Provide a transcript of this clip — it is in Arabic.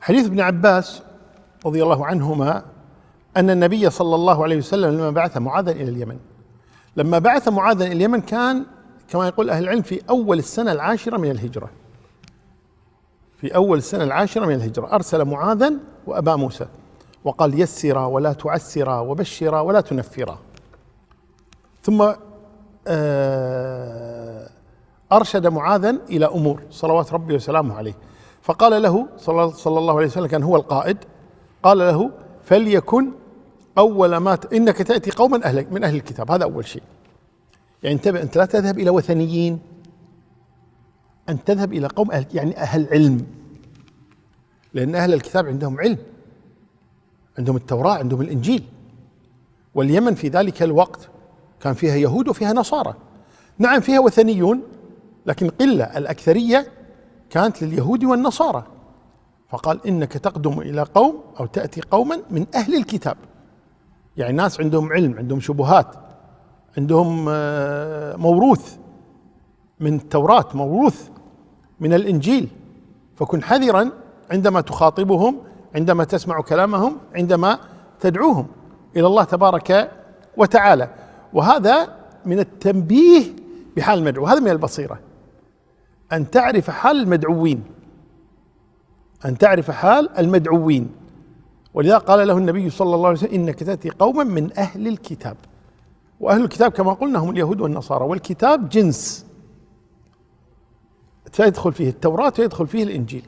حديث ابن عباس رضي الله عنهما أن النبي صلى الله عليه وسلم لما بعث معاذا إلى اليمن، لما بعث معاذا إلى اليمن كان كما يقول أهل العلم في أول السنة العاشرة من الهجرة، في أول السنة العاشرة من الهجرة أرسل معاذا وأبا موسى وقال: يسرا ولا تعسرا وبشرا ولا تنفرا. ثم أرشد معاذا إلى أمور صلوات ربي وسلامه عليه، فقال له صلى الله عليه وسلم، كان هو القائد، قال له: فليكن أول ما إنك تأتي قوما من أهل الكتاب. هذا أول شيء، يعني انتبه، أنت لا تذهب إلى وثنيين، أن تذهب إلى قوم يعني أهل علم، لأن أهل الكتاب عندهم علم، عندهم التوراة، عندهم الإنجيل. واليمن في ذلك الوقت كان فيها يهود وفيها نصارى، نعم فيها وثنيون لكن قلة، الأكثرية كانت لليهود والنصارى. فقال: إنك تقدم إلى قوم أو تأتي قوما من أهل الكتاب، يعني ناس عندهم علم، عندهم شبهات، عندهم موروث من التوراة، موروث من الإنجيل، فكن حذرا عندما تخاطبهم، عندما تسمع كلامهم، عندما تدعوهم إلى الله تبارك وتعالى. وهذا من التنبيه بحال المدعو، هذا من البصيرة، أن تعرف حال المدعوين، أن تعرف حال المدعوين. ولذا قال له النبي صلى الله عليه وسلم: إنك تأتي قوما من أهل الكتاب. وأهل الكتاب كما قلنا هم اليهود والنصارى، والكتاب جنس، فيدخل فيه التوراة ويدخل فيه الإنجيل.